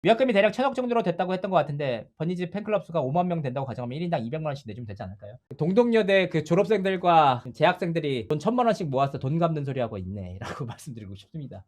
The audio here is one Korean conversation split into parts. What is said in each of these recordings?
위약금이 대략 1,000억 정도로 됐다고 했던 것 같은데 버니즈 팬클럽 수가 5만 명 된다고 가정하면 1인당 200만 원씩 내주면 되지 않을까요? 동덕여대 그 졸업생들과 재학생들이 돈 1,000만 원씩 모아서 돈 갚는 소리 하고 있네라고 말씀드리고 싶습니다.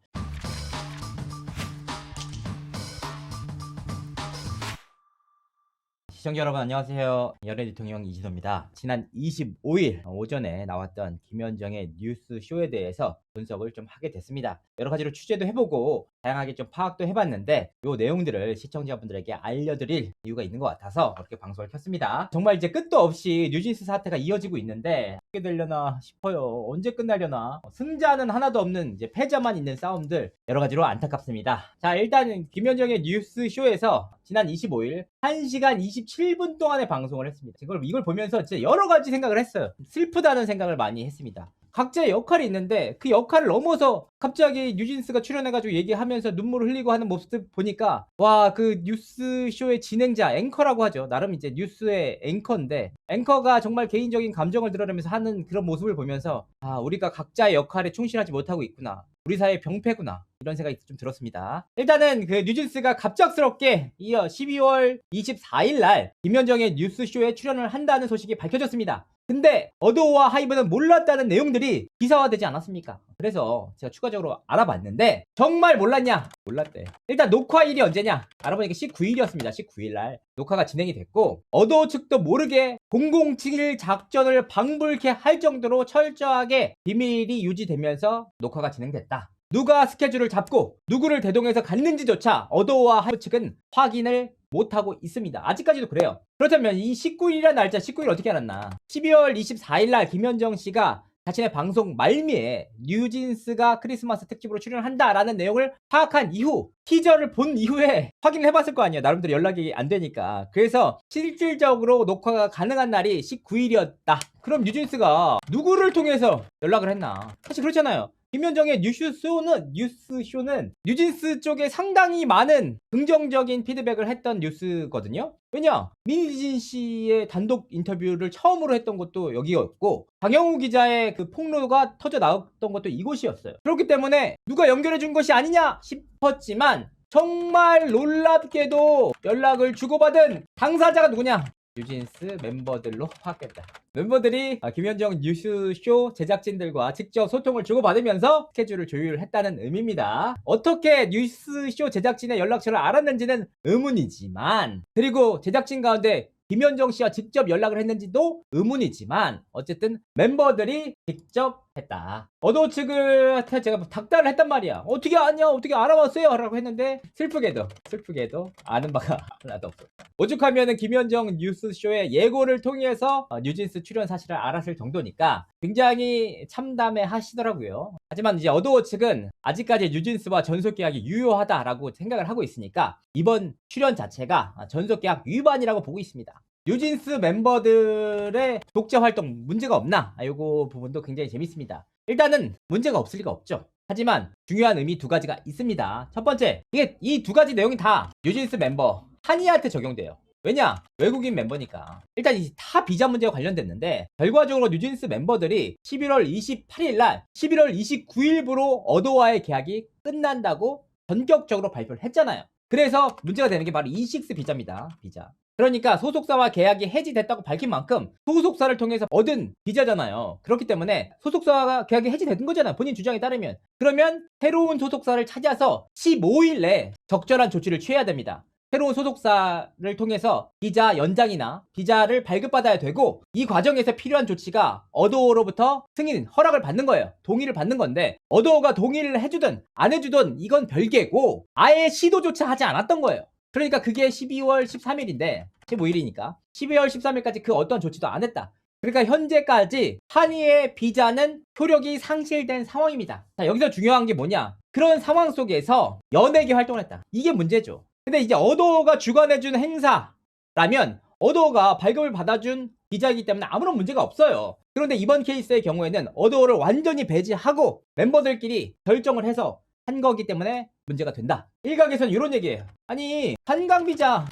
시청자 여러분 안녕하세요. 연예 대통령 이진호입니다. 지난 25일 오전에 나왔던 김현정의 뉴스쇼에 대해서 분석을 좀 하게 됐습니다. 여러 가지로 취재도 해보고 다양하게 좀 파악도 해봤는데 이 내용들을 시청자분들에게 알려드릴 이유가 있는 것 같아서 그렇게 방송을 켰습니다. 정말 이제 끝도 없이 뉴진스 사태가 이어지고 있는데 어떻게 되려나 싶어요. 언제 끝나려나. 승자는 하나도 없는 이제 패자만 있는 싸움들 여러 가지로 안타깝습니다. 자, 일단 김현정의 뉴스쇼에서 지난 25일 1시간 27분 동안의 방송을 했습니다. 이걸 보면서 진짜 여러 가지 생각을 했어요. 슬프다는 생각을 많이 했습니다. 각자의 역할이 있는데 그 역할을 넘어서 갑자기 뉴진스가 출연해가지고 얘기하면서 눈물을 흘리고 하는 모습 보니까 와, 그 뉴스쇼의 진행자, 앵커라고 하죠. 나름 이제 뉴스의 앵커인데 앵커가 정말 개인적인 감정을 드러내면서 하는 그런 모습을 보면서 아, 우리가 각자의 역할에 충실하지 못하고 있구나. 우리 사회의 병폐구나. 이런 생각이 좀 들었습니다. 일단은 그 뉴진스가 갑작스럽게 이어 12월 24일 날 김현정의 뉴스쇼에 출연을 한다는 소식이 밝혀졌습니다. 근데 어도어와 하이브는 몰랐다는 내용들이 기사화되지 않았습니까? 그래서 제가 추가적으로 알아봤는데 정말 몰랐냐? 몰랐대. 일단 녹화일이 언제냐? 알아보니까 19일이었습니다. 19일 날 녹화가 진행이 됐고 어도어 측도 모르게 007 작전을 방불케 할 정도로 철저하게 비밀이 유지되면서 녹화가 진행됐다. 누가 스케줄을 잡고 누구를 대동해서 갔는지조차 어도어와 하이브 측은 확인을 못하고 있습니다. 아직까지도 그래요. 그렇다면 이 19일이라는 날짜 19일 어떻게 알았나? 12월 24일 날 김현정 씨가 자신의 방송 말미에 뉴진스가 크리스마스 특집으로 출연한다라는 내용을 파악한 이후 티저를 본 이후에 확인을 해봤을 거 아니에요. 나름대로 연락이 안 되니까. 그래서 실질적으로 녹화가 가능한 날이 19일이었다. 그럼 뉴진스가 누구를 통해서 연락을 했나? 사실 그렇잖아요. 김현정의 뉴스쇼는 뉴진스 쪽에 상당히 많은 긍정적인 피드백을 했던 뉴스거든요. 왜냐? 민희진 씨의 단독 인터뷰를 처음으로 했던 것도 여기였고 강영우 기자의 그 폭로가 터져 나왔던 것도 이곳이었어요. 그렇기 때문에 누가 연결해 준 것이 아니냐 싶었지만 정말 놀랍게도 연락을 주고받은 당사자가 누구냐? 뉴진스 멤버들로 파악됐다. 멤버들이 김현정 뉴스쇼 제작진들과 직접 소통을 주고받으면서 스케줄을 조율했다는 의미입니다. 어떻게 뉴스쇼 제작진의 연락처를 알았는지는 의문이지만, 그리고 제작진 가운데 김현정 씨와 직접 연락을 했는지도 의문이지만 어쨌든 멤버들이 직접 했다. 어도 측한테 제가 닥달을 했단 말이야. 어떻게 아냐? 어떻게 알아봤어요? 라고 했는데 슬프게도 아는 바가 하나도 없어. 오죽하면은 김현정 뉴스쇼의 예고를 통해서 뉴진스 출연 사실을 알았을 정도니까 굉장히 참담해 하시더라고요. 하지만 이제 어도어 측은 아직까지 뉴진스와 전속계약이 유효하다라고 생각을 하고 있으니까 이번 출연 자체가 전속계약 위반이라고 보고 있습니다. 뉴진스 멤버들의 독자 활동 문제가 없나? 요거 부분도 굉장히 재밌습니다. 일단은 문제가 없을 리가 없죠. 하지만 중요한 의미 두 가지가 있습니다. 첫 번째, 이게 이 두 가지 내용이 다 뉴진스 멤버 한이한테 적용돼요. 왜냐? 외국인 멤버니까. 일단 이 다 비자 문제와 관련됐는데 결과적으로 뉴진스 멤버들이 11월 28일 날 11월 29일부로 어도어와의 계약이 끝난다고 전격적으로 발표를 했잖아요. 그래서 문제가 되는 게 바로 E6 비자입니다. 비자. 그러니까 소속사와 계약이 해지됐다고 밝힌 만큼 소속사를 통해서 얻은 비자잖아요. 그렇기 때문에 소속사와 계약이 해지된 거잖아요. 본인 주장에 따르면. 그러면 새로운 소속사를 찾아서 15일 내에 적절한 조치를 취해야 됩니다. 새로운 소속사를 통해서 비자 연장이나 비자를 발급받아야 되고 이 과정에서 필요한 조치가 어도어로부터 승인, 허락을 받는 거예요. 동의를 받는 건데 어도어가 동의를 해주든 안 해주든 이건 별개고 아예 시도조차 하지 않았던 거예요. 그러니까 그게 12월 13일인데 15일이니까 12월 13일까지 그 어떤 조치도 안 했다. 그러니까 현재까지 한이의 비자는 효력이 상실된 상황입니다. 자, 여기서 중요한 게 뭐냐? 그런 상황 속에서 연예계 활동을 했다. 이게 문제죠. 근데 이제 어도어가 주관해준 행사라면 어도어가 발급을 받아준 비자이기 때문에 아무런 문제가 없어요. 그런데 이번 케이스의 경우에는 어도어를 완전히 배제하고 멤버들끼리 결정을 해서 한 거기 때문에 문제가 된다. 일각에서는 이런 얘기예요. 아니 한강 비자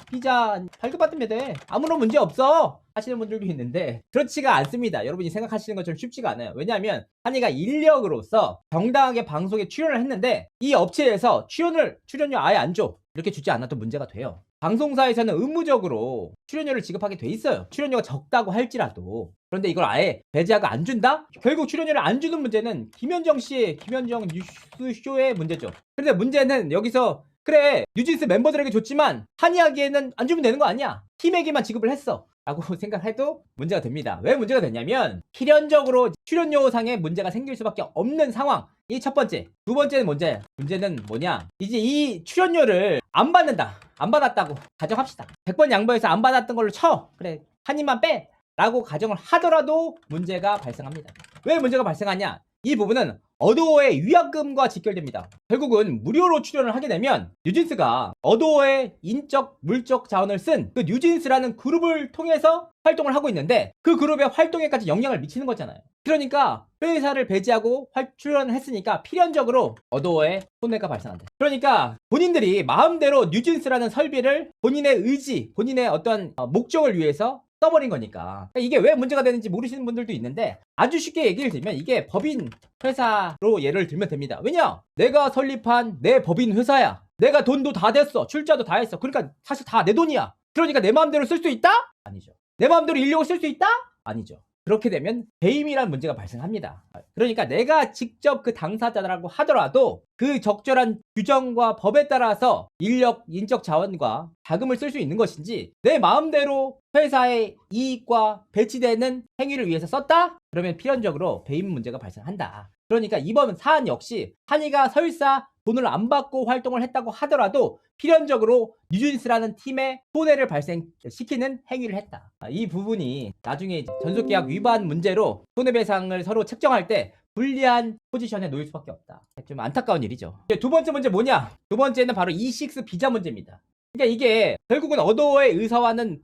발급받으면 돼. 아무런 문제 없어 하시는 분들도 있는데 그렇지가 않습니다. 여러분이 생각하시는 것처럼 쉽지가 않아요. 왜냐하면 한이가 인력으로서 정당하게 방송에 출연을 했는데 이 업체에서 출연료 아예 안 줘. 이렇게 주지 않아도 문제가 돼요. 방송사에서는 의무적으로 출연료를 지급하게 돼 있어요. 출연료가 적다고 할지라도. 그런데 이걸 아예 배제하고 안 준다? 결국 출연료를 안 주는 문제는 김현정 씨의 김현정 뉴스쇼의 문제죠. 근데 문제는 여기서 그래 뉴진스 멤버들에게 줬지만 한이야기에는 안 주면 되는 거 아니야? 팀에게만 지급을 했어 라고 생각해도 문제가 됩니다. 왜 문제가 되냐면 필연적으로 출연료상에 문제가 생길 수밖에 없는 상황. 이 첫 번째. 두 번째는 문제는 뭐냐, 이제 이 출연료를 안 받는다, 안 받았다고 가정합시다. 100번 양보해서 안 받았던 걸로 쳐, 그래 한입만 빼 라고 가정을 하더라도 문제가 발생합니다. 왜 문제가 발생하냐, 이 부분은 어도어의 위약금과 직결됩니다. 결국은 무료로 출연을 하게 되면 뉴진스가 어도어의 인적 물적 자원을 쓴 그 뉴진스라는 그룹을 통해서 활동을 하고 있는데 그 그룹의 활동에까지 영향을 미치는 거잖아요. 그러니까 회사를 배제하고 출연을 했으니까 필연적으로 어도어에 손해가 발생한다. 그러니까 본인들이 마음대로 뉴진스라는 설비를 본인의 의지, 본인의 어떤 목적을 위해서 써버린 거니까. 이게 왜 문제가 되는지 모르시는 분들도 있는데 아주 쉽게 얘기를 들면 이게 법인 회사로 예를 들면 됩니다. 왜냐? 내가 설립한 내 법인 회사야. 내가 돈도 다 댔어. 출자도 다 했어. 그러니까 사실 다 내 돈이야. 그러니까 내 마음대로 쓸 수 있다? 아니죠. 내 마음대로 인력을 쓸 수 있다? 아니죠. 그렇게 되면 배임이라는 문제가 발생합니다. 그러니까 내가 직접 그 당사자라고 하더라도 그 적절한 규정과 법에 따라서 인력, 인적 자원과 자금을 쓸 수 있는 것인지 내 마음대로 회사의 이익과 배치되는 행위를 위해서 썼다? 그러면 필연적으로 배임 문제가 발생한다. 그러니까 이번 사안 역시 한이가 설사 돈을 안 받고 활동을 했다고 하더라도 필연적으로 뉴진스라는 팀에 손해를 발생시키는 행위를 했다. 이 부분이 나중에 전속계약 위반 문제로 손해배상을 서로 책정할 때 불리한 포지션에 놓일 수밖에 없다. 좀 안타까운 일이죠. 두 번째 문제 뭐냐? 두 번째는 바로 E6 비자 문제입니다. 그러니까 이게 결국은 어도어의 의사와는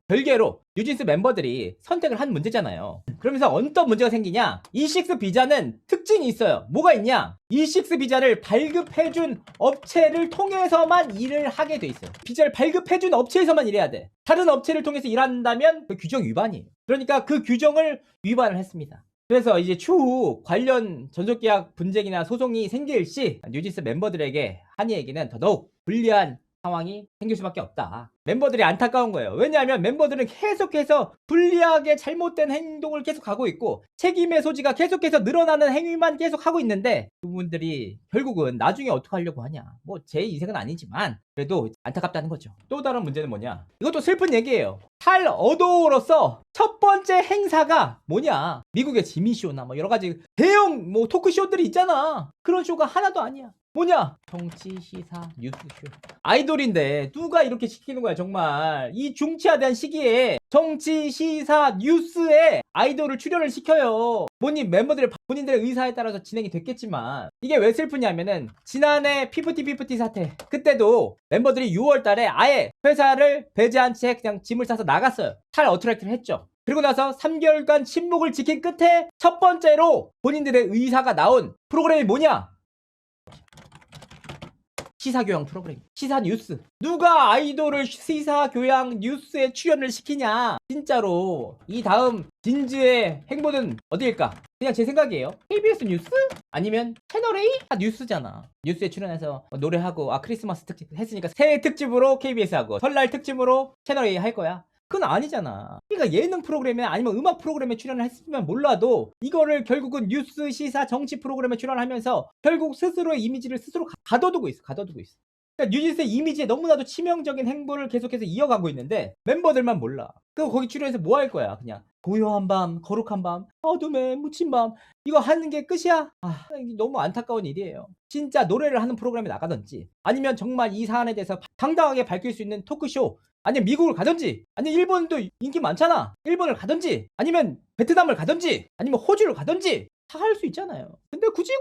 별개로 뉴진스 멤버들이 선택을 한 문제잖아요. 그러면서 어떤 문제가 생기냐, E6 비자는 특징이 있어요. 뭐가 있냐, E6 비자를 발급해준 업체를 통해서만 일을 하게 돼 있어요. 비자를 발급해준 업체에서만 일해야 돼. 다른 업체를 통해서 일한다면 그 규정 위반이에요. 그러니까 그 규정을 위반을 했습니다. 그래서 이제 추후 관련 전속계약 분쟁이나 소송이 생길 시 뉴진스 멤버들에게 한이에게는 더더욱 불리한 상황이 생길 수밖에 없다. 멤버들이 안타까운 거예요. 왜냐하면 멤버들은 계속해서 불리하게 잘못된 행동을 계속하고 있고 책임의 소지가 계속해서 늘어나는 행위만 계속하고 있는데 그분들이 결국은 나중에 어떻게 하려고 하냐. 뭐 제 인생은 아니지만 그래도 안타깝다는 거죠. 또 다른 문제는 뭐냐, 이것도 슬픈 얘기예요. 탈어도로서 첫 번째 행사가 뭐냐, 미국의 지미쇼나 뭐 여러가지 대형 뭐 토크쇼들이 있잖아. 그런 쇼가 하나도 아니야. 뭐냐, 정치, 시사, 뉴스쇼. 아이돌인데 누가 이렇게 시키는 거야. 정말 이 중치화된 시기에 정치, 시사, 뉴스에 아이돌을 출연을 시켜요. 멤버들의 본인들의 의사에 따라서 진행이 됐겠지만 이게 왜 슬프냐면은 지난해 피프티 사태, 그때도 멤버들이 6월 달에 아예 회사를 배제한 채 그냥 짐을 싸서 나갔어요. 탈 어트랙트를 했죠. 그리고 나서 3개월간 침묵을 지킨 끝에 첫 번째로 본인들의 의사가 나온 프로그램이 뭐냐, 시사교양 프로그램, 시사뉴스. 누가 아이돌을 시사교양 뉴스에 출연을 시키냐. 진짜로 이 다음 진즈의 행보는 어디일까? 그냥 제 생각이에요. KBS 뉴스? 아니면 채널A? 다 뉴스잖아. 뉴스에 출연해서 노래하고 크리스마스 특집 했으니까 새해 특집으로 KBS 하고 설날 특집으로 채널A 할 거야. 그건 아니잖아. 그러니까 예능 프로그램에 아니면 음악 프로그램에 출연을 했으면 몰라도 이거를 결국은 뉴스, 시사, 정치 프로그램에 출연하면서 결국 스스로의 이미지를 스스로 가둬두고 있어. 그러니까 뉴진스의 이미지에 너무나도 치명적인 행보를 계속해서 이어가고 있는데 멤버들만 몰라. 그거 거기 출연해서 뭐 할 거야? 그냥 고요한 밤, 거룩한 밤, 어둠에 묻힌 밤, 이거 하는 게 끝이야? 이게 너무 안타까운 일이에요. 진짜 노래를 하는 프로그램에 나가든지 아니면 정말 이 사안에 대해서 당당하게 밝힐 수 있는 토크쇼, 아니면 미국을 가든지, 아니면 일본도 인기 많잖아. 일본을 가든지, 아니면 베트남을 가든지, 아니면 호주를 가든지 다 할 수 있잖아요. 근데 굳이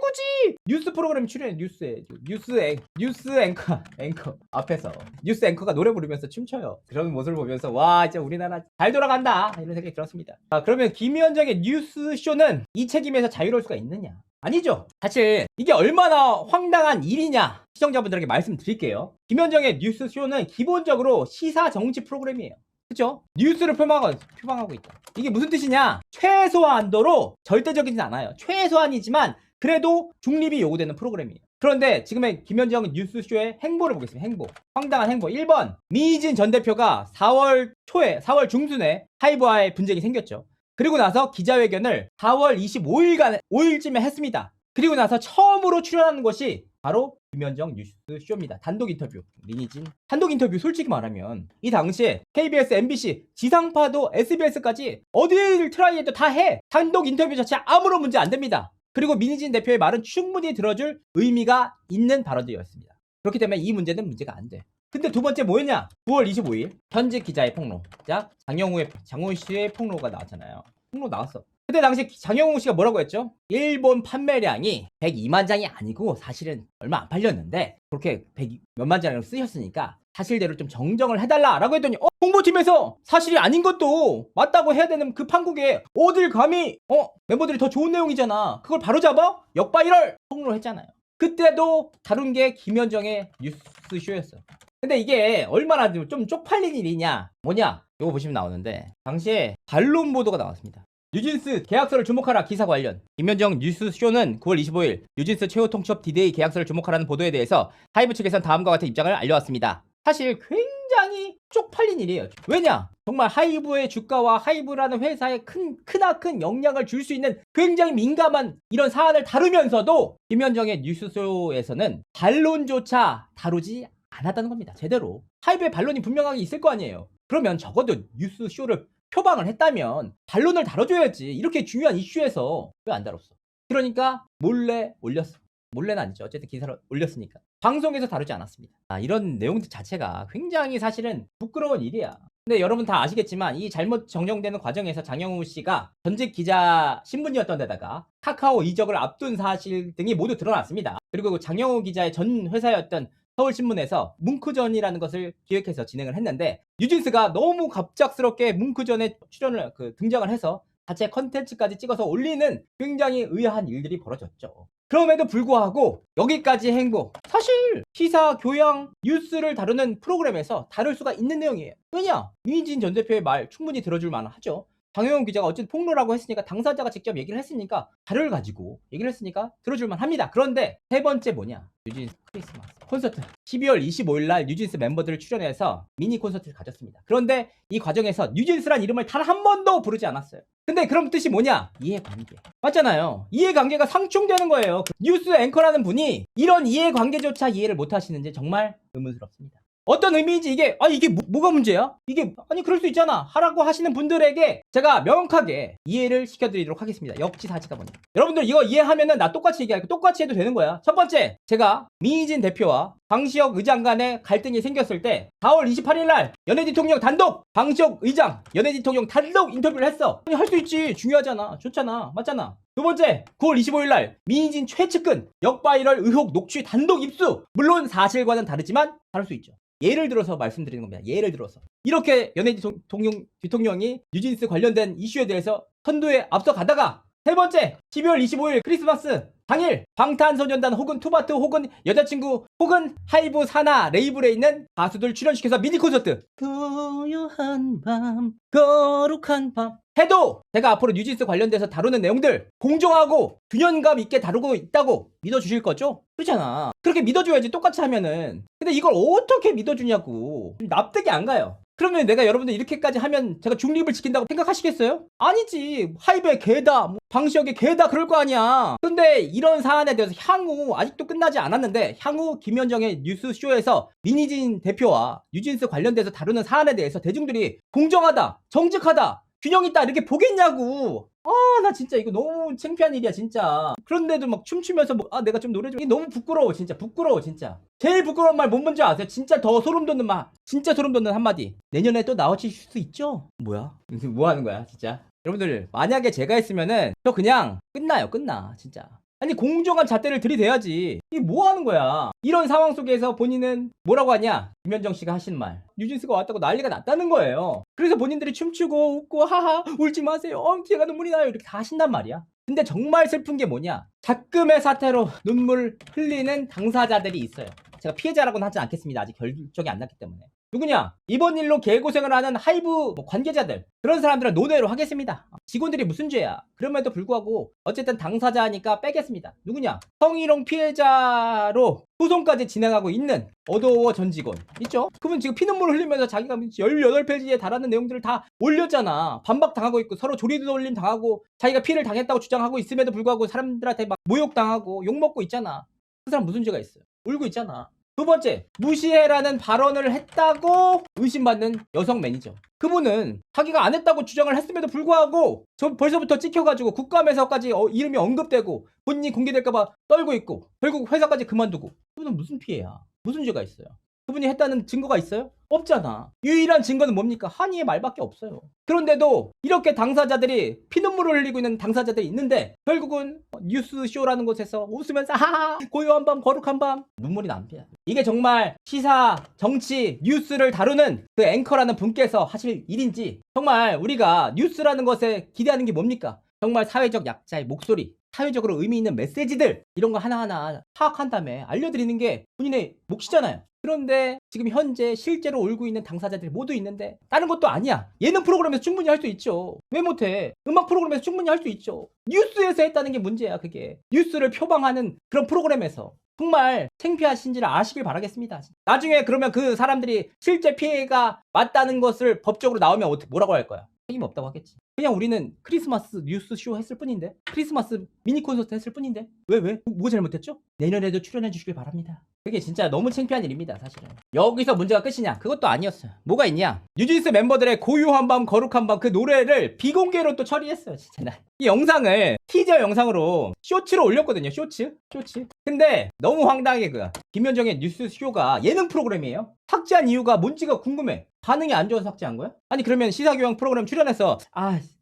뉴스 프로그램 출연해. 뉴스 앵커 앞에서 뉴스 앵커가 노래 부르면서 춤춰요. 그런 모습을 보면서 와, 진짜 우리나라 잘 돌아간다 이런 생각이 들었습니다. 그러면 김현정의 뉴스쇼는 이 책임에서 자유로울 수가 있느냐? 아니죠. 사실 이게 얼마나 황당한 일이냐, 시청자분들에게 말씀드릴게요. 김현정의 뉴스쇼는 기본적으로 시사 정치 프로그램이에요. 그쵸? 뉴스를 표방하고 있다. 이게 무슨 뜻이냐? 최소한도로 절대적이진 않아요. 최소한이지만 그래도 중립이 요구되는 프로그램이에요. 그런데 지금의 김현정 뉴스쇼의 행보를 보겠습니다. 행보. 황당한 행보. 1번. 민희진 전 대표가 4월 초에, 4월 중순에 하이브와의 분쟁이 생겼죠. 그리고 나서 기자회견을 4월 5일쯤에 했습니다. 그리고 나서 처음으로 출연하는 것이 바로 김현정 뉴스쇼입니다. 단독 인터뷰. 민희진 단독 인터뷰. 솔직히 말하면 이 당시에 KBS, MBC, 지상파도 SBS까지 어딜 트라이해도 다 해. 단독 인터뷰 자체 아무런 문제 안 됩니다. 그리고 민희진 대표의 말은 충분히 들어줄 의미가 있는 발언들이었습니다. 그렇기 때문에 이 문제는 문제가 안 돼. 근데 두 번째 뭐였냐? 9월 25일 현직 기자의 폭로. 자, 장영우 씨의 폭로가 나왔잖아요. 폭로 나왔어. 그때 당시 장영우 씨가 뭐라고 했죠? 일본 판매량이 102만 장이 아니고 사실은 얼마 안 팔렸는데 그렇게 100 몇만 장을 쓰셨으니까 사실대로 좀 정정을 해달라라고 했더니 홍보팀에서 사실이 아닌 것도 맞다고 해야 되는 그 판국에 어딜 감히 멤버들이 더 좋은 내용이잖아. 그걸 바로잡아? 역바이럴! 폭로를 했잖아요. 그때도 다룬 게 김현정의 뉴스쇼였어. 근데 이게 얼마나 좀 쪽팔린 일이냐 뭐냐 이거 보시면 나오는데 당시에 반론 보도가 나왔습니다. 뉴진스 계약서를 주목하라 기사 관련. 김현정 뉴스쇼는 9월 25일 뉴진스 최후 통첩 D-Day 계약서를 주목하라는 보도에 대해서 하이브 측에선 다음과 같은 입장을 알려왔습니다. 사실 굉장히 쪽팔린 일이에요. 왜냐? 정말 하이브의 주가와 하이브라는 회사에 크나큰 영향을 줄 수 있는 굉장히 민감한 이런 사안을 다루면서도 김현정의 뉴스쇼에서는 반론조차 다루지 않았다는 겁니다. 제대로. 하이브의 반론이 분명하게 있을 거 아니에요. 그러면 적어도 뉴스쇼를 표방을 했다면 반론을 다뤄줘야지. 이렇게 중요한 이슈에서 왜 안 다뤘어? 그러니까 몰래 올렸어. 몰래는 아니죠. 어쨌든 기사를 올렸으니까. 방송에서 다루지 않았습니다. 이런 내용들 자체가 굉장히 사실은 부끄러운 일이야. 근데 여러분 다 아시겠지만 이 잘못 정정되는 과정에서 장영우 씨가 전직 기자 신분이었던 데다가 카카오 이적을 앞둔 사실 등이 모두 드러났습니다. 그리고 장영우 기자의 전 회사였던 서울신문에서 뭉크전이라는 것을 기획해서 진행을 했는데 뉴진스가 너무 갑작스럽게 뭉크전에 등장을 해서 자체 컨텐츠까지 찍어서 올리는 굉장히 의아한 일들이 벌어졌죠. 그럼에도 불구하고 여기까지 행보. 사실 시사, 교양, 뉴스를 다루는 프로그램에서 다룰 수가 있는 내용이에요. 왜냐? 민희진 전 대표의 말 충분히 들어줄 만하죠. 장영훈 기자가 어쨌든 폭로라고 했으니까 당사자가 직접 얘기를 했으니까 자료를 가지고 얘기를 했으니까 들어줄만 합니다. 그런데 세 번째 뭐냐? 뉴진스 크리스마스 콘서트 12월 25일 날 뉴진스 멤버들을 출연해서 미니 콘서트를 가졌습니다. 그런데 이 과정에서 뉴진스란 이름을 단 한 번도 부르지 않았어요. 근데 그럼 뜻이 뭐냐? 이해관계. 맞잖아요. 이해관계가 상충되는 거예요. 뉴스 앵커라는 분이 이런 이해관계조차 이해를 못 하시는지 정말 의문스럽습니다. 어떤 의미인지 이게 뭐가 문제야? 이게 그럴 수 있잖아 하라고 하시는 분들에게 제가 명확하게 이해를 시켜드리도록 하겠습니다. 역지사지가 뭐냐. 여러분들 이거 이해하면은 나 똑같이 얘기하고 똑같이 해도 되는 거야. 첫 번째, 제가 민희진 대표와 방시혁 의장 간의 갈등이 생겼을 때 4월 28일 날 연예 대통령 단독 방시혁 의장 연예 대통령 단독 인터뷰를 했어. 할 수 있지. 중요하잖아. 좋잖아. 맞잖아. 두 번째, 9월 25일 날 민희진 최측근 역바이럴 의혹 녹취 단독 입수. 물론 사실과는 다르지만 다를 수 있죠. 예를 들어서 말씀드리는 겁니다. 예를 들어서 이렇게 연예 대통령이 뉴진스 관련된 이슈에 대해서 선두에 앞서가다가 세 번째, 12월 25일 크리스마스 당일 방탄소년단 혹은 투바투 혹은 여자친구 혹은 하이브 사나 레이블에 있는 가수들 출연시켜서 미니 콘서트 고요한 밤 거룩한 밤 해도 제가 앞으로 뉴진스 관련돼서 다루는 내용들 공정하고 균형감 있게 다루고 있다고 믿어주실 거죠? 그렇잖아. 그렇게 믿어줘야지. 똑같이 하면은. 근데 이걸 어떻게 믿어주냐고. 납득이 안 가요. 그러면 내가 여러분들 이렇게까지 하면 제가 중립을 지킨다고 생각하시겠어요? 아니지. 하이브의 개다, 방시혁의 개다 그럴 거 아니야. 근데 이런 사안에 대해서 향후 아직도 끝나지 않았는데 향후 김현정의 뉴스쇼에서 민희진 대표와 뉴진스 관련돼서 다루는 사안에 대해서 대중들이 공정하다, 정직하다, 균형 있다 이렇게 보겠냐고. 나 진짜 이거 너무 창피한 일이야 진짜. 그런데도 막 춤추면서 내가 좀 노래 좀 이게 너무 부끄러워 진짜. 부끄러워 진짜. 제일 부끄러운 말 뭔지 아세요? 진짜 더 소름 돋는 말. 진짜 소름 돋는 한마디. 내년에 또 나오실 수 있죠? 뭐야? 뭐 하는 거야 진짜. 여러분들 만약에 제가 했으면은 저 그냥 끝나 진짜. 아니 공정한 잣대를 들이대야지. 이게 뭐 하는 거야. 이런 상황 속에서 본인은 뭐라고 하냐. 김현정 씨가 하신 말 뉴진스가 왔다고 난리가 났다는 거예요. 그래서 본인들이 춤추고 웃고 하하 울지 마세요 제가 눈물이 나요 이렇게 다 하신단 말이야. 근데 정말 슬픈 게 뭐냐. 작금의 사태로 눈물 흘리는 당사자들이 있어요. 제가 피해자라고는 하지 않겠습니다. 아직 결정이 안 났기 때문에. 누구냐? 이번 일로 개고생을 하는 하이브 관계자들, 그런 사람들은 논외로 하겠습니다. 직원들이 무슨 죄야? 그럼에도 불구하고 어쨌든 당사자니까 빼겠습니다. 누구냐? 성희롱 피해자로 소송까지 진행하고 있는 어도어 전 직원 있죠? 그분 지금 피눈물 흘리면서 자기가 18페이지에 달하는 내용들을 다 올렸잖아. 반박당하고 있고 서로 조리돌림 당하고 자기가 피해를 당했다고 주장하고 있음에도 불구하고 사람들한테 막 모욕당하고 욕먹고 있잖아. 그 사람 무슨 죄가 있어요? 울고 있잖아. 두 번째, 무시해라는 발언을 했다고 의심받는 여성 매니저. 그분은 자기가 안 했다고 주장을 했음에도 불구하고 저 벌써부터 찍혀가지고 국감에서까지 이름이 언급되고 본인이 공개될까봐 떨고 있고 결국 회사까지 그만두고. 그분은 무슨 피해야? 무슨 죄가 있어요? 그분이 했다는 증거가 있어요? 없잖아. 유일한 증거는 뭡니까? 한이의 말밖에 없어요. 그런데도 이렇게 당사자들이 피눈물을 흘리고 있는 당사자들이 있는데 결국은 뉴스쇼라는 곳에서 웃으면서 하하 고요한 밤 거룩한 밤 눈물이 납니다. 이게 정말 시사, 정치, 뉴스를 다루는 그 앵커라는 분께서 하실 일인지, 정말 우리가 뉴스라는 것에 기대하는 게 뭡니까? 정말 사회적 약자의 목소리, 사회적으로 의미 있는 메시지들, 이런 거 하나하나 파악한 다음에 알려드리는 게 본인의 몫이잖아요. 그런데 지금 현재 실제로 울고 있는 당사자들이 모두 있는데 다른 것도 아니야. 예능 프로그램에서 충분히 할 수 있죠. 왜 못해? 음악 프로그램에서 충분히 할 수 있죠. 뉴스에서 했다는 게 문제야. 그게 뉴스를 표방하는 그런 프로그램에서 정말 창피하신지를 아시길 바라겠습니다. 나중에 그러면 그 사람들이 실제 피해가 맞다는 것을 법적으로 나오면 어떻게 뭐라고 할 거야? 책임 없다고 하겠지. 그냥 우리는 크리스마스 뉴스쇼 했을 뿐인데, 크리스마스 미니 콘서트 했을 뿐인데 왜? 뭐 잘못했죠? 내년에도 출연해 주시길 바랍니다. 그게 진짜 너무 창피한 일입니다. 사실은 여기서 문제가 끝이냐? 그것도 아니었어요. 뭐가 있냐? 뉴진스 멤버들의 고요한 밤 거룩한 밤 그 노래를 비공개로 또 처리했어요. 진짜 이 영상을 티저 영상으로 쇼츠로 올렸거든요. 쇼츠. 근데 너무 황당하게 그 김현정의 뉴스쇼가 예능 프로그램이에요. 삭제한 이유가 뭔지가 궁금해. 반응이 안 좋아서 삭제한 거야? 아니 그러면 시사교양 프로그램 출연해서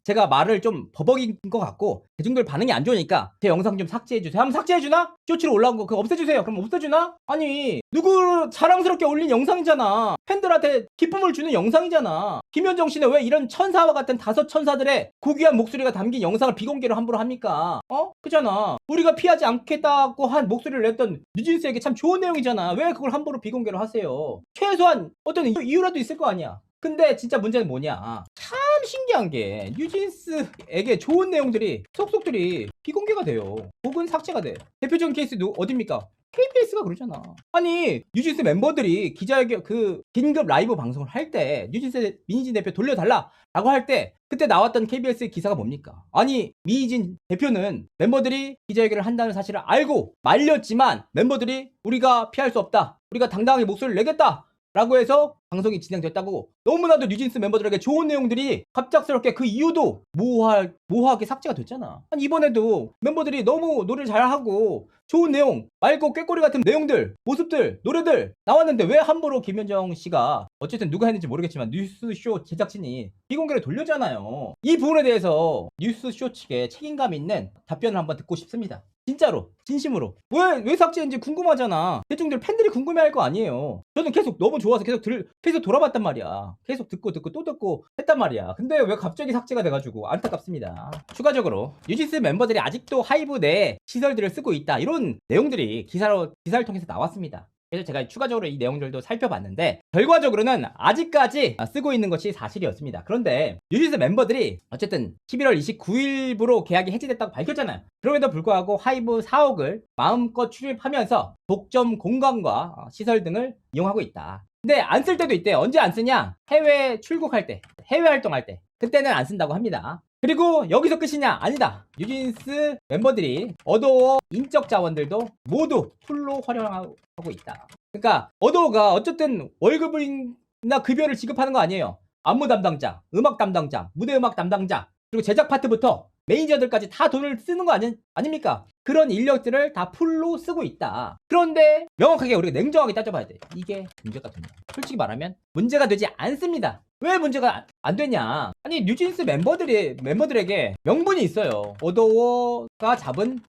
제가 말을 좀 버벅인 것 같고 대중들 반응이 안 좋으니까 제 영상 좀 삭제해주세요 하면 삭제해주나? 쇼츠로 올라온 거 그거 없애주세요. 그럼 없애주나? 아니 누구 자랑스럽게 올린 영상이잖아. 팬들한테 기쁨을 주는 영상이잖아. 김현정 씨는 왜 이런 천사와 같은 다섯 천사들의 고귀한 목소리가 담긴 영상을 비공개로 함부로 합니까? 그잖아. 우리가 피하지 않겠다고 한 목소리를 냈던 뉴진스에게 참 좋은 내용이잖아. 왜 그걸 함부로 비공개로 하세요? 최소한 어떤 이유라도 있을 거 아니야. 근데 진짜 문제는 뭐냐? 참 신기한 게 뉴진스에게 좋은 내용들이 속속들이 비공개가 돼요. 혹은 삭제가 돼. 대표적인 케이스 어딥니까? KBS가 그러잖아. 아니 뉴진스 멤버들이 기자회견 그 긴급 라이브 방송을 할 때 뉴진스 민희진 대표 돌려달라 라고 할 때 그때 나왔던 KBS 기사가 뭡니까? 아니 민희진 대표는 멤버들이 기자회견을 한다는 사실을 알고 말렸지만 멤버들이 우리가 피할 수 없다, 우리가 당당하게 목소리를 내겠다 라고 해서 방송이 진행됐다고. 너무나도 뉴진스 멤버들에게 좋은 내용들이 갑작스럽게 그 이유도 모호하게 삭제가 됐잖아. 아니 이번에도 멤버들이 너무 노래를 잘하고 좋은 내용, 맑고 꾀꼬리 같은 내용들, 모습들, 노래들 나왔는데 왜 함부로 김현정 씨가, 어쨌든 누가 했는지 모르겠지만 뉴스쇼 제작진이 비공개로 돌려잖아요. 이 부분에 대해서 뉴스쇼 측에 책임감 있는 답변을 한번 듣고 싶습니다. 진짜로 진심으로 왜 삭제했는지 궁금하잖아. 대중들 팬들이 궁금해할 거 아니에요. 저는 계속 너무 좋아서 계속 돌아봤단 말이야. 계속 듣고 또 듣고 했단 말이야. 근데 왜 갑자기 삭제가 돼가지고 안타깝습니다. 추가적으로 뉴진스 멤버들이 아직도 하이브 내 시설들을 쓰고 있다, 이런 내용들이 기사를 통해서 나왔습니다. 그래서 제가 추가적으로 이 내용들도 살펴봤는데 결과적으로는 아직까지 쓰고 있는 것이 사실이었습니다. 그런데 뉴진스 멤버들이 어쨌든 11월 29일부로 계약이 해지됐다고 밝혔잖아요. 그럼에도 불구하고 하이브 사옥을 마음껏 출입하면서 독점 공간과 시설 등을 이용하고 있다. 근데 안 쓸 때도 있대. 언제 안 쓰냐? 해외 출국할 때, 해외 활동할 때, 그때는 안 쓴다고 합니다. 그리고 여기서 끝이냐? 아니다. 뉴진스 멤버들이 어도어 인적 자원들도 모두 풀로 활용하고 있다. 그러니까 어도어가 어쨌든 월급이나 급여를 지급하는 거 아니에요. 안무 담당자, 음악 담당자, 무대 음악 담당자, 그리고 제작 파트부터 매니저들까지 다 돈을 쓰는 거 아닙니까? 그런 인력들을 다 풀로 쓰고 있다. 그런데 명확하게 우리가 냉정하게 따져봐야 돼. 이게 문제가 되냐? 솔직히 말하면 문제가 되지 않습니다. 왜 문제가 안 되냐? 아니 뉴진스 멤버들에게 명분이 있어요. 어도어가 잡은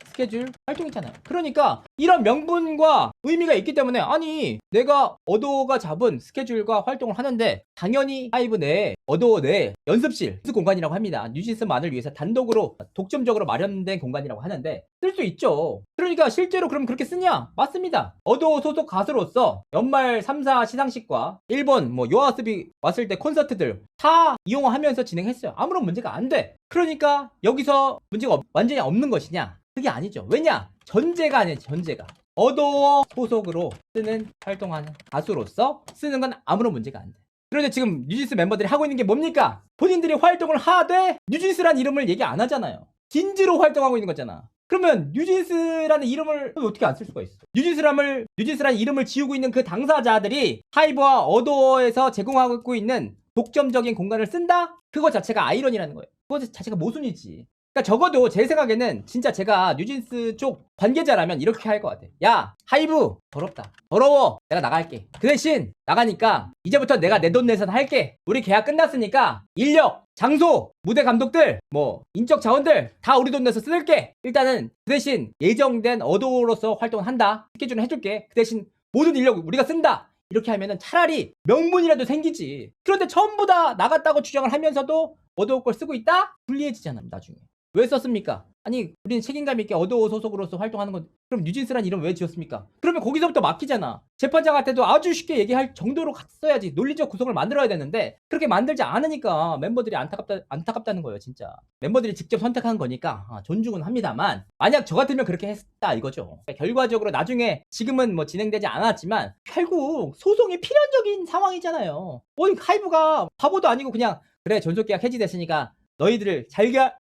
스케줄 활동이잖아요. 그러니까 이런 명분과 의미가 있기 때문에, 아니 내가 어도어가 잡은 스케줄과 활동을 하는데 당연히 하이브 어도어 내 연습실 공간이라고 합니다. 뉴진스만을 위해서 단독으로 독점적으로 마련된 공간 공간이라고 하는데 쓸 수 있죠. 그러니까 실제로 그럼 그렇게 쓰냐? 맞습니다. 어도어 소속 가수로서 연말 3사 시상식과 일본 뭐 요아스비 왔을 때 콘서트들 다 이용하면서 진행했어요. 아무런 문제가 안 돼. 그러니까 여기서 문제가 완전히 없는 것이냐? 그게 아니죠. 왜냐? 전제가 아니에요. 전제가. 어도어 소속으로 쓰는 활동하는 가수로서 쓰는 건 아무런 문제가 안 돼. 그런데 지금 뉴진스 멤버들이 하고 있는 게 뭡니까? 본인들이 활동을 하되 뉴진스란 이름을 얘기 안 하잖아요. 진지로 활동하고 있는 거잖아. 그러면 뉴진스라는 이름을 어떻게 안 쓸 수가 있어? 뉴진스라는 이름을 지우고 있는 그 당사자들이 하이브와 어도어에서 제공하고 있는 독점적인 공간을 쓴다? 그거 자체가 아이러니라는 거예요. 그거 자체가 모순이지. 그러니까 적어도 제 생각에는 진짜 제가 뉴진스 쪽 관계자라면 이렇게 할 것 같아. 야, 하이브 더럽다. 더러워. 내가 나갈게. 그 대신 나가니까 이제부터 내가 내 돈 내산 할게. 우리 계약 끝났으니까 인력, 장소, 무대 감독들, 뭐 인적 자원들 다 우리 돈 내서 쓸게. 일단은 그 대신 예정된 어도로서 활동을 한다. 스케줄은 해줄게. 그 대신 모든 인력 우리가 쓴다. 이렇게 하면은 차라리 명분이라도 생기지. 그런데 전부 다 나갔다고 주장을 하면서도 어도어 걸 쓰고 있다? 불리해지잖아 나중에. 왜 썼습니까? 아니 우리는 책임감 있게 어도어 소속으로서 활동하는 건 그럼 뉴진스란 이름 왜 지었습니까? 그러면 거기서부터 막히잖아. 재판장한테도 아주 쉽게 얘기할 정도로 써야지. 논리적 구성을 만들어야 되는데 그렇게 만들지 않으니까 멤버들이 안타깝다는 거예요. 진짜 멤버들이 직접 선택한 거니까 존중은 합니다만 만약 저 같으면 그렇게 했다 이거죠. 결과적으로 나중에 지금은 뭐 진행되지 않았지만 결국 소송이 필연적인 상황이잖아요. 하이브가 바보도 아니고 그냥 그래 전속계약 해지됐으니까 너희들을 잘가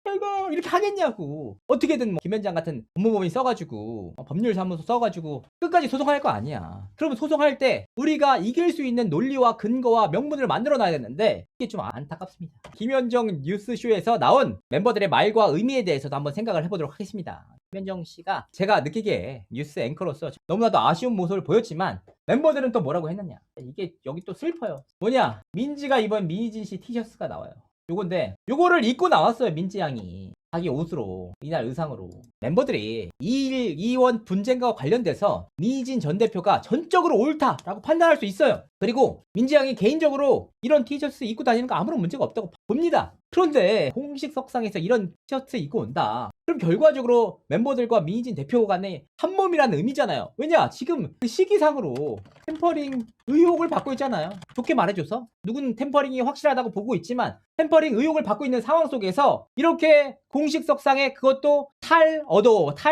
이렇게 하겠냐고. 어떻게든 뭐 김현장 같은 법무법인 써가지고 법률사무소 써가지고 끝까지 소송할 거 아니야. 그러면 소송할 때 우리가 이길 수 있는 논리와 근거와 명분을 만들어놔야 되는데 이게 좀 안타깝습니다. 김현정 뉴스쇼에서 나온 멤버들의 말과 의미에 대해서도 한번 생각을 해보도록 하겠습니다. 김현정 씨가 제가 느끼기에 뉴스 앵커로서 너무나도 아쉬운 모습을 보였지만 멤버들은 또 뭐라고 했느냐. 이게 여기 또 슬퍼요. 뭐냐, 민지가 입은 미니진 씨 티셔츠가 나와요. 요건데 요거를 입고 나왔어요. 민지 양이 자기 옷으로 이날 의상으로. 멤버들이 2일 2원 분쟁과 관련돼서 미진 전 대표가 전적으로 옳다라고 판단할 수 있어요. 그리고 민지 양이 개인적으로 이런 티셔츠 입고 다니는 거 아무런 문제가 없다고 봅니다. 그런데 공식 석상에서 이런 티셔츠 입고 온다. 그럼 결과적으로 멤버들과 민희진 대표 간의 한몸이라는 의미잖아요. 왜냐? 지금 그 시기상으로 템퍼링 의혹을 받고 있잖아요. 좋게 말해줘서 누군 템퍼링이 확실하다고 보고 있지만 템퍼링 의혹을 받고 있는 상황 속에서 이렇게 공식 석상에 그것도 탈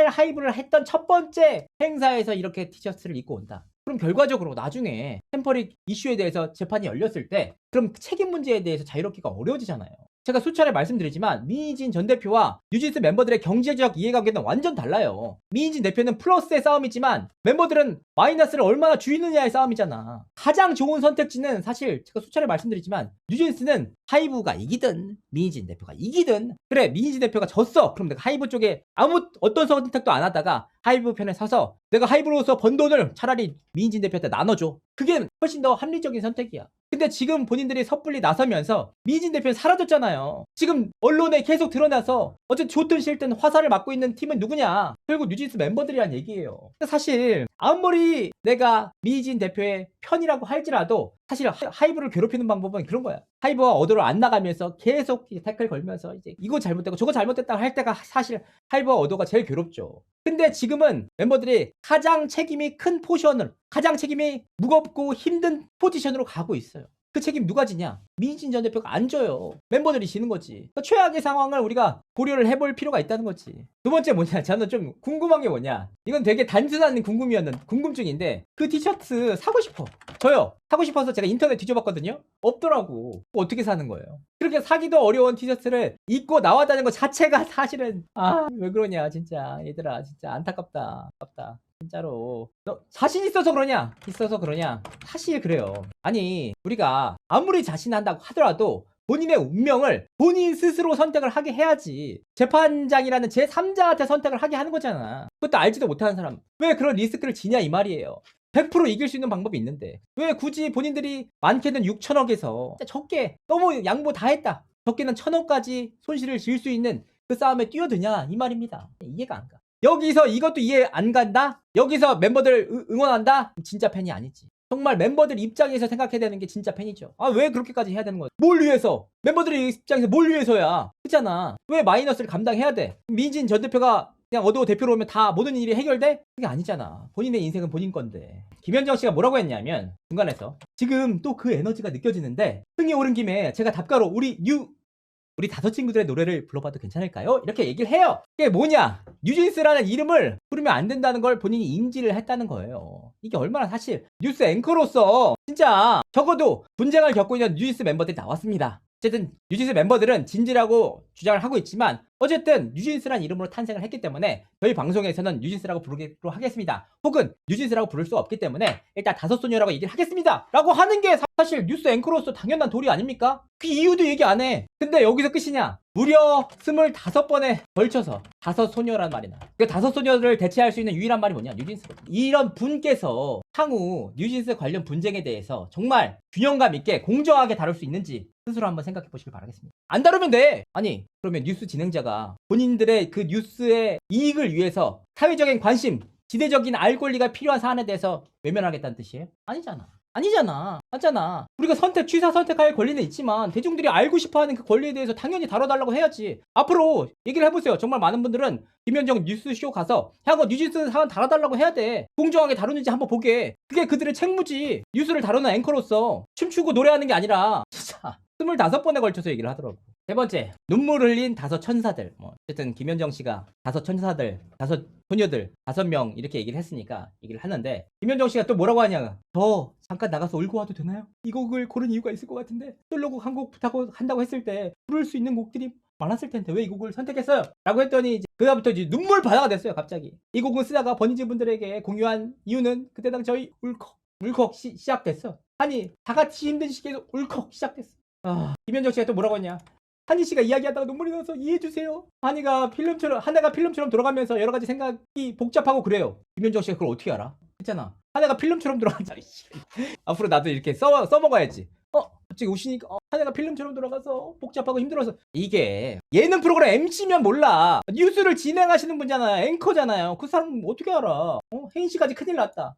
하이브를 했던 첫 번째 행사에서 이렇게 티셔츠를 입고 온다. 그럼 결과적으로 나중에 템퍼링 이슈에 대해서 재판이 열렸을 때 그럼 책임 문제에 대해서 자유롭기가 어려워지잖아요. 제가 수차례 말씀드리지만 민희진 전 대표와 뉴진스 멤버들의 경제적 이해관계는 완전 달라요. 민희진 대표는 플러스의 싸움이지만 멤버들은 마이너스를 얼마나 줄이느냐의 싸움이잖아. 가장 좋은 선택지는 사실 제가 수차례 말씀드리지만 뉴진스는 하이브가 이기든 민희진 대표가 이기든 그래 민희진 대표가 졌어. 그럼 내가 하이브 쪽에 어떤 선택도 안 하다가 하이브 편에 서서 내가 하이브로서 번 돈을 차라리 민희진 대표한테 나눠줘. 그게 훨씬 더 합리적인 선택이야. 근데 지금 본인들이 섣불리 나서면서 민희진 대표는 사라졌잖아요. 지금 언론에 계속 드러나서 어쨌든 좋든 싫든 화살을 맞고 있는 팀은 누구냐? 결국 뉴진스 멤버들이란 얘기예요. 사실 아무리 내가 민희진 대표의 편이라고 할지라도 사실 하이브를 괴롭히는 방법은 그런 거야. 하이브와 어도를 안 나가면서 계속 태클 걸면서 이제 이거 잘못되고 저거 잘못됐다 할 때가 사실 하이브와 어도가 제일 괴롭죠. 근데 지금은 멤버들이 가장 책임이 큰 포지션을 가장 책임이 무겁고 힘든 포지션으로 가고 있어요. 그 책임 누가 지냐? 민희진 전 대표가 안 져요. 멤버들이 지는 거지. 그러니까 최악의 상황을 우리가 고려를 해볼 필요가 있다는 거지. 두 번째 뭐냐? 저는 좀 궁금한 게 뭐냐? 이건 되게 단순한 궁금증인데 그 티셔츠 사고 싶어. 저요. 사고 싶어서 제가 인터넷 뒤져봤거든요. 없더라고. 어떻게 사는 거예요? 그렇게 사기도 어려운 티셔츠를 입고 나왔다는 것 자체가 사실은 왜 그러냐 진짜 얘들아 진짜 안타깝다. 진짜로 너 자신 있어서 그러냐? 사실 그래요. 아니 우리가 아무리 자신한다고 하더라도 본인의 운명을 본인 스스로 선택을 하게 해야지 재판장이라는 제3자한테 선택을 하게 하는 거잖아. 그것도 알지도 못하는 사람 왜 그런 리스크를 지냐 이 말이에요. 100% 이길 수 있는 방법이 있는데 왜 굳이 본인들이 많게는 6천억에서 적게 너무 양보 다 했다 적게는 1,000억까지 손실을 질 수 있는 그 싸움에 뛰어드냐 이 말입니다. 이해가 안 가. 여기서 이것도 이해 안 간다? 여기서 멤버들 응원한다? 진짜 팬이 아니지. 정말 멤버들 입장에서 생각해야 되는 게 진짜 팬이죠. 아, 왜 그렇게까지 해야 되는 거야? 뭘 위해서? 멤버들의 입장에서 뭘 위해서야? 그렇잖아. 왜 마이너스를 감당해야 돼? 민진 전 대표가 그냥 어두워 대표로 오면 다 모든 일이 해결돼? 그게 아니잖아. 본인의 인생은 본인 건데. 김현정 씨가 뭐라고 했냐면 중간에서 지금 또 그 에너지가 느껴지는데 흥이 오른 김에 제가 답가로 우리 다섯 친구들의 노래를 불러봐도 괜찮을까요? 이렇게 얘기를 해요. 이게 뭐냐? 뉴진스라는 이름을 부르면 안 된다는 걸 본인이 인지를 했다는 거예요. 이게 얼마나 사실 뉴스 앵커로서 진짜 적어도 분쟁을 겪고 있는 뉴진스 멤버들이 나왔습니다. 어쨌든 뉴진스 멤버들은 진지라고 주장을 하고 있지만 어쨌든 뉴진스란 이름으로 탄생을 했기 때문에 저희 방송에서는 뉴진스라고 부르기로 하겠습니다. 혹은 뉴진스라고 부를 수 없기 때문에 일단 다섯 소녀라고 얘기를 하겠습니다. 라고 하는 게 사실 뉴스 앵커로서 당연한 도리 아닙니까? 그 이유도 얘기 안 해. 근데 여기서 끝이냐? 무려 25번에 걸쳐서 다섯 소녀란 말이 나. 그 다섯 소녀를 대체할 수 있는 유일한 말이 뭐냐? 뉴진스거든. 이런 분께서 향후 뉴진스 관련 분쟁에 대해서 정말 균형감 있게 공정하게 다룰 수 있는지 스스로 한번 생각해 보시길 바라겠습니다. 안 다루면 돼! 아니, 그러면 뉴스 진행자가 본인들의 그 뉴스의 이익을 위해서 사회적인 관심, 지대적인 알 권리가 필요한 사안에 대해서 외면하겠다는 뜻이에요? 아니잖아. 맞잖아. 우리가 취사 선택할 권리는 있지만 대중들이 알고 싶어하는 그 권리에 대해서 당연히 다뤄달라고 해야지. 앞으로 얘기를 해보세요. 정말 많은 분들은 김현정 뉴스쇼 가서 향후 뉴진스 사안 다뤄달라고 해야 돼. 공정하게 다루는지 한번 보게. 그게 그들의 책무지. 뉴스를 다루는 앵커로서 춤추고 노래하는 게 아니라 진짜 25번에 걸쳐서 얘기를 하더라고. 세 번째, 눈물 흘린 다섯 천사들. 어쨌든 김현정 씨가 다섯 천사들, 다섯 소녀들, 5명 이렇게 얘기를 했으니까 얘기를 하는데 김현정 씨가 또 뭐라고 하냐? 저 잠깐 나가서 울고 와도 되나요? 이 곡을 고른 이유가 있을 것 같은데 솔로곡 한 곡 한다고 했을 때 부를 수 있는 곡들이 많았을 텐데 왜 이 곡을 선택했어요? 라고 했더니 이제 그다음부터 이제 눈물 바다가 됐어요. 갑자기. 이 곡을 쓰다가 버니즈 분들에게 공유한 이유는 그때 당 저희 울컥 시작됐어. 아니 다 같이 힘든 시기에서 울컥 시작됐어. 김현정 씨가 또 뭐라고 했냐? 한희 씨가 이야기하다가 눈물이 나서 이해해주세요. 한이가 필름처럼 돌아가면서 여러 가지 생각이 복잡하고 그래요. 김현정 씨가 그걸 어떻게 알아? 했잖아. 한이가 필름처럼 돌아가자. 앞으로 나도 이렇게 써먹어야지. 갑자기 우시니까 한해가 필름처럼 돌아가서 복잡하고 힘들어서 이게 예능 프로그램 MC면 몰라. 뉴스를 진행하시는 분잖아요. 앵커잖아요. 그 사람 어떻게 알아? 혜인 씨까지 큰일 났다.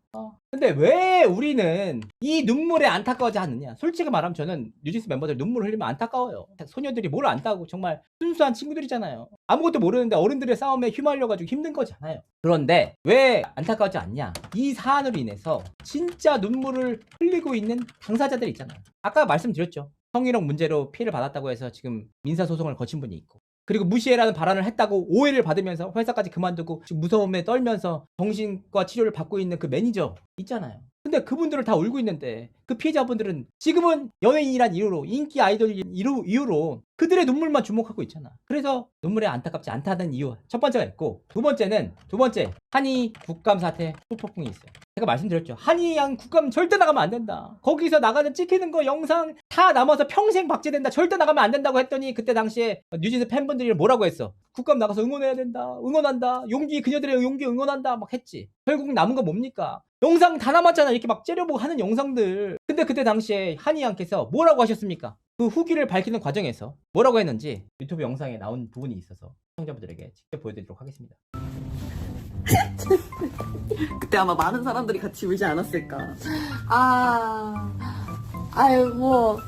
근데 왜 우리는 이 눈물에 안타까워하지 않느냐? 솔직히 말하면 저는 뉴진스 멤버들 눈물 흘리면 안타까워요. 소녀들이 뭘 안다고 정말 순수한 친구들이잖아요. 아무것도 모르는데 어른들의 싸움에 휘말려가지고 힘든 거잖아요. 그런데 왜 안타까워하지 않냐? 이 사안으로 인해서 진짜 눈물을 흘리고 있는 당사자들 있잖아요. 아까 말씀드렸죠. 성희롱 문제로 피해를 받았다고 해서 지금 민사소송을 거친 분이 있고 그리고 무시해라는 발언을 했다고 오해를 받으면서 회사까지 그만두고 지금 무서움에 떨면서 정신과 치료를 받고 있는 그 매니저 있잖아요. 근데 그분들을 다 울고 있는데 그 피해자분들은 지금은 연예인이란 이유로 인기 아이돌 이유로 그들의 눈물만 주목하고 있잖아. 그래서 눈물에 안타깝지 않다는 이유 첫 번째가 있고 두 번째 한이 국감 사태 후폭풍이 있어요. 제가 말씀드렸죠. 한이 양 국감 절대 나가면 안 된다. 거기서 나가는 찍히는 거 영상 다 남아서 평생 박제된다. 절대 나가면 안 된다고 했더니 그때 당시에 뉴진스 팬분들이 뭐라고 했어? 국감 나가서 응원해야 된다. 응원한다. 그녀들의 용기 응원한다. 막 했지. 결국 남은 거 뭡니까? 영상 다 남았잖아. 이렇게 막 째려보고 하는 영상들. 근데 그때 당시에 한이 양께서 뭐라고 하셨습니까? 그 후기를 밝히는 과정에서 뭐라고 했는지 유튜브 영상에 나온 부분이 있어서 시청자분들에게 직접 보여드리도록 하겠습니다. 그때 아마 많은 사람들이 같이 울지 않았을까. 아유,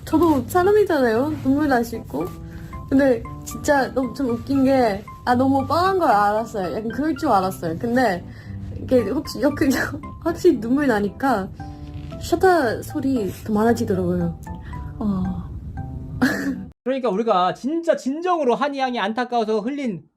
저도 사람이잖아요. 눈물 나시고. 근데 진짜 너무 좀 웃긴 게, 너무 뻔한 걸 알았어요. 약간 그럴 줄 알았어요. 근데, 이게 확실히 눈물 나니까, 셔터 소리 더 많아지더라고요. 그러니까 우리가 진짜 진정으로 한이 양이 안타까워서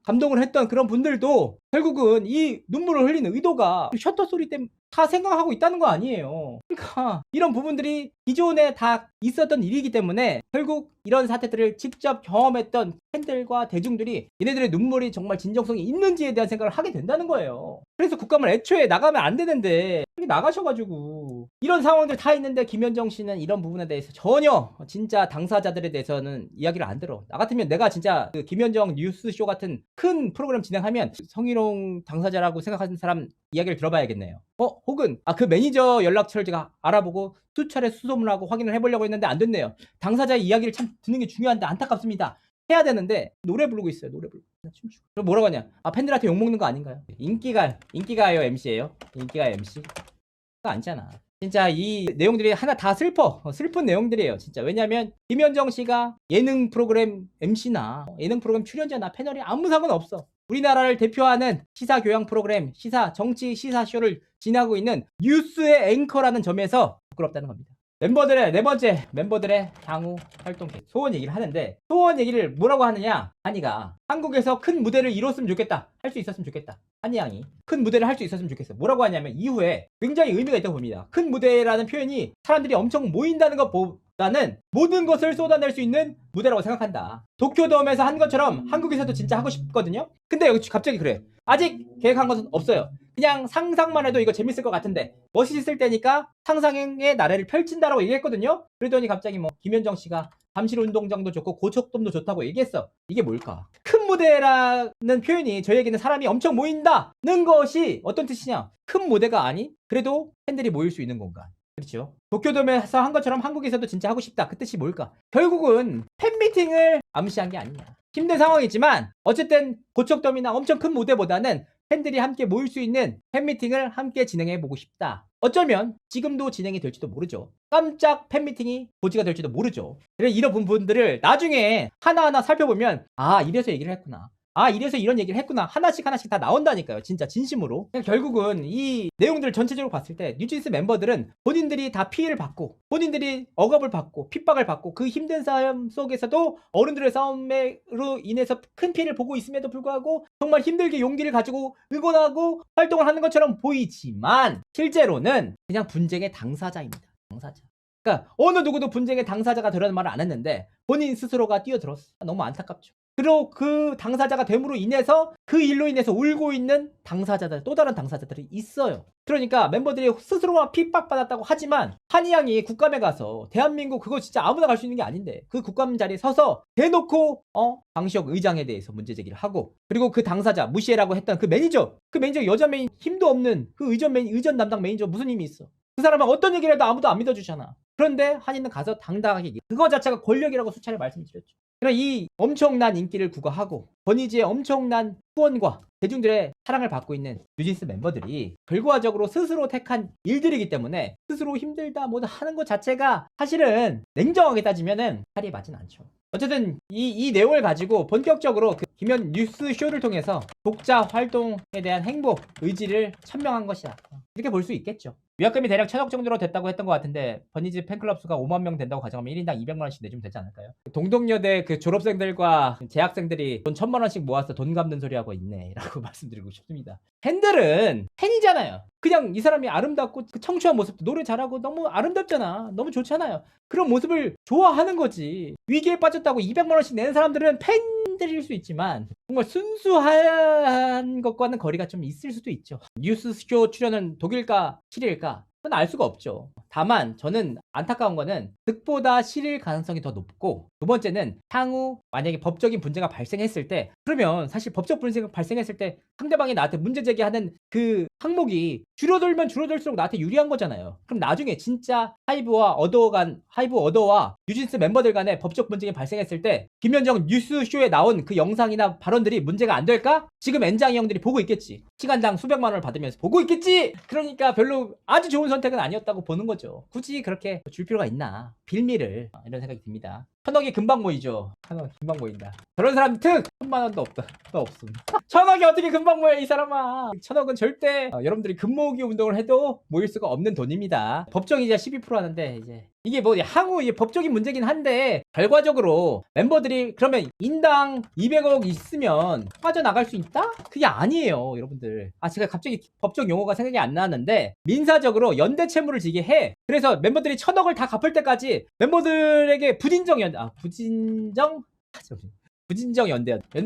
감동을 했던 그런 분들도 결국은 이 눈물을 흘리는 의도가 셔터 소리 때문에 다 생각하고 있다는 거 아니에요. 그러니까 이런 부분들이 기존에 다 있었던 일이기 때문에 결국 이런 사태들을 직접 경험했던 팬들과 대중들이 얘네들의 눈물이 정말 진정성이 있는지에 대한 생각을 하게 된다는 거예요. 그래서 국감을 애초에 나가면 안 되는데 나가셔가지고 이런 상황들 다 있는데 김현정 씨는 이런 부분에 대해서 전혀 진짜 당사자들에 대해서는 이야기를 안 들어. 나 같으면 내가 진짜 그 김현정 뉴스쇼 같은 큰 프로그램 진행하면 성희롱 당사자라고 생각하는 사람 이야기를 들어봐야겠네요. 혹은 그 매니저 연락처를 제가 알아보고 수차례 수소문하고 확인을 해보려고 했는데 안 됐네요. 당사자의 이야기를 참 듣는 게 중요한데 안타깝습니다. 해야 되는데 노래 부르고 있어요. 노래 부르고 춤추고. 그럼 뭐라고 하냐? 팬들한테 욕먹는 거 아닌가요? 인기가요 MC예요. 인기가요 MC. 그거 아니잖아. 진짜 이 내용들이 하나 다 슬픈 내용들이에요. 진짜. 왜냐면 김현정 씨가 예능 프로그램 MC나 예능 프로그램 출연자나 패널이 아무 상관없어. 우리나라를 대표하는 시사 교양 프로그램, 시사 정치 시사쇼를 지나고 있는 뉴스의 앵커라는 점에서 부끄럽다는 겁니다. 네 번째 멤버들의 향후 활동 계획, 소원 얘기를 하는데, 소원 얘기를 뭐라고 하느냐? 한이가 한국에서 큰 무대를 이뤘으면 좋겠다, 할 수 있었으면 좋겠다. 한이 양이 큰 무대를 할 수 있었으면 좋겠어. 뭐라고 하냐면 이후에 굉장히 의미가 있다고 봅니다. 큰 무대라는 표현이 사람들이 엄청 모인다는 것보다는 모든 것을 쏟아낼 수 있는 무대라고 생각한다. 도쿄돔에서 한 것처럼 한국에서도 진짜 하고 싶거든요. 근데 여기 갑자기 그래. 아직 계획한 것은 없어요. 그냥 상상만 해도 이거 재밌을 것 같은데 멋있을 때니까 상상의 나래를 펼친다라고 얘기했거든요. 그러더니 갑자기 뭐 김현정 씨가 잠실 운동장도 좋고 고척돔도 좋다고 얘기했어. 이게 뭘까? 큰 무대라는 표현이 저에게는 사람이 엄청 모인다는 것이 어떤 뜻이냐? 큰 무대가 아니? 그래도 팬들이 모일 수 있는 공간. 그렇죠. 도쿄돔에서 한 것처럼 한국에서도 진짜 하고 싶다. 그 뜻이 뭘까? 결국은 팬미팅을 암시한 게 아니냐. 힘든 상황이지만 어쨌든 고척돔이나 엄청 큰 무대보다는 팬들이 함께 모일 수 있는 팬미팅을 함께 진행해보고 싶다. 어쩌면 지금도 진행이 될지도 모르죠. 깜짝 팬미팅이 고지가 될지도 모르죠. 이런 부분들을 나중에 하나하나 살펴보면 아, 이래서 얘기를 했구나. 아, 이래서 이런 얘기를 했구나. 하나씩 다 나온다니까요. 진짜 진심으로. 결국은 이 내용들을 전체적으로 봤을 때 뉴진스 멤버들은 본인들이 다 피해를 받고, 본인들이 억압을 받고 핍박을 받고, 그 힘든 싸움 속에서도 어른들의 싸움으로 인해서 큰 피해를 보고 있음에도 불구하고 정말 힘들게 용기를 가지고 응원하고 활동을 하는 것처럼 보이지만 실제로는 그냥 분쟁의 당사자입니다. 당사자. 그러니까 어느 누구도 분쟁의 당사자가 되라는 말을 안 했는데 본인 스스로가 뛰어들었어. 너무 안타깝죠. 그리고 그 당사자가 됨으로 인해서 그 일로 인해서 울고 있는 당사자들, 또 다른 당사자들이 있어요. 그러니까 멤버들이 스스로가 핍박받았다고 하지만 한이 양이 국감에 가서 대한민국 그거 진짜 아무나 갈 수 있는 게 아닌데 그 국감 자리에 서서 대놓고 방시혁 의장에 대해서 문제 제기를 하고, 그리고 그 당사자 무시해라고 했던 그 매니저 여자 메인 힘도 없는 그 의전 담당 매니저 무슨 힘이 있어? 그 사람은 어떤 얘기를 해도 아무도 안 믿어주잖아. 그런데 한이는 가서 당당하게 얘기해. 그거 자체가 권력이라고 수차례 말씀드렸죠. 그러니까 이 엄청난 인기를 구가하고 버니지의 엄청난 후원과 대중들의 사랑을 받고 있는 뉴진스 멤버들이 결과적으로 스스로 택한 일들이기 때문에 스스로 힘들다 뭐다 하는 것 자체가 사실은 냉정하게 따지면은 살이 맞진 않죠. 어쨌든 이 내용을 가지고 본격적으로 그 김현 뉴스쇼를 통해서 독자 활동에 대한 행복, 의지를 천명한 것이다. 이렇게 볼 수 있겠죠. 위약금이 대략 1,000억 정도로 됐다고 했던 것 같은데 버니즈 팬클럽 수가 5만 명 된다고 가정하면 1인당 200만 원씩 내주면 되지 않을까요? 동덕여대 그 졸업생들과 재학생들이 돈 1,000만 원씩 모아서 돈 갚는 소리 하고 있네 라고 말씀드리고 싶습니다. 팬들은 팬이잖아요. 그냥 이 사람이 아름답고 그 청초한 모습도 노래 잘하고 너무 아름답잖아. 너무 좋잖아요. 그런 모습을 좋아하는 거지. 위기에 빠졌다고 200만 원씩 내는 사람들은 팬들일 수 있지만 정말 순수한 것과는 거리가 좀 있을 수도 있죠. 뉴스쇼 출연은 독일까 7일까? 그건 알 수가 없죠. 다만 저는 안타까운 거는 득보다 실일 가능성이 더 높고, 두 번째는 향후 만약에 법적인 문제가 발생했을 때, 그러면 사실 법적 문제가 발생했을 때 상대방이 나한테 문제 제기하는 그 항목이 줄어들면 줄어들수록 나한테 유리한 거잖아요. 그럼 나중에 진짜 하이브 어더와 뉴진스 멤버들 간에 법적 분쟁이 발생했을 때 김현정 뉴스쇼에 나온 그 영상이나 발언들이 문제가 안 될까? 지금 엔장이 형들이 보고 있겠지. 시간당 수백만 원을 받으면서 보고 있겠지. 그러니까 별로 아주 좋은 선택은 아니었다고 보는 거죠. 굳이 그렇게 줄 필요가 있나? 빌미를, 이런 생각이 듭니다. 1,000억이 금방 모이죠. 1,000억 금방 모인다. 저런 사람 특 1,000만 원도 없음. 1,000억이 어떻게 금방 모여 이 사람아. 1,000억은 절대 여러분들이 금모으기 운동을 해도 모일 수가 없는 돈입니다. 법정 이자 12% 하는데 이제 이게 뭐 향후 이게 법적인 문제긴 한데 결과적으로 멤버들이 그러면 인당 200억 있으면 빠져나갈 수 있다? 그게 아니에요, 여러분들. 제가 갑자기 법적 용어가 생각이 안 나는데 민사적으로 연대 채무를 지게 해. 그래서 멤버들이 1,000억을 다 갚을 때까지 멤버들에게 부진정 연대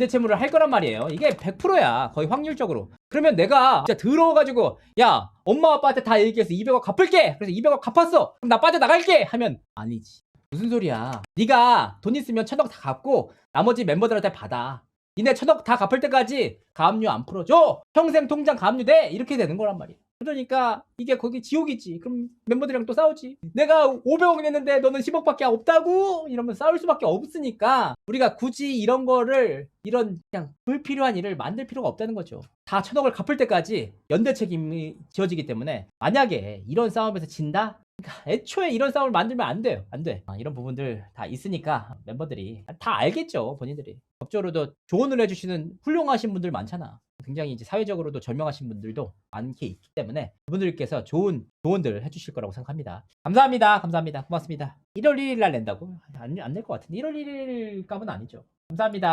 채무를 할 거란 말이에요. 이게 100%야. 거의 확률적으로. 그러면 내가 진짜 들어가지고 야, 엄마 아빠한테 다 얘기해서 200억 갚을게. 그래서 200억 갚았어. 그럼 나 빠져나갈게 하면 아니지. 무슨 소리야. 네가 돈 있으면 1,000억 다 갚고 나머지 멤버들한테 받아. 니네 1,000억 다 갚을 때까지 가압류 안 풀어줘. 평생 통장 가압류 돼. 이렇게 되는 거란 말이야. 그러니까 이게 거기 지옥이지. 그럼 멤버들이랑 또 싸우지. 내가 500억 냈는데 너는 10억밖에 없다고? 이러면 싸울 수밖에 없으니까 우리가 굳이 이런 거를 이런 그냥 불필요한 일을 만들 필요가 없다는 거죠. 다 1000억을 갚을 때까지 연대 책임이 지어지기 때문에 만약에 이런 싸움에서 진다? 그러니까 애초에 이런 싸움을 만들면 안 돼요. 안 돼. 이런 부분들 다 있으니까 멤버들이 다 알겠죠. 본인들이. 법적으로도 조언을 해주시는 훌륭하신 분들 많잖아. 굉장히 이제 사회적으로도 절명하신 분들도 많게 있기 때문에 그분들께서 좋은 조언들을 해주실 거라고 생각합니다. 감사합니다. 감사합니다. 고맙습니다. 1월 1일 날 낸다고? 안 낼 것 같은데 1월 1일 값은 아니죠. 감사합니다.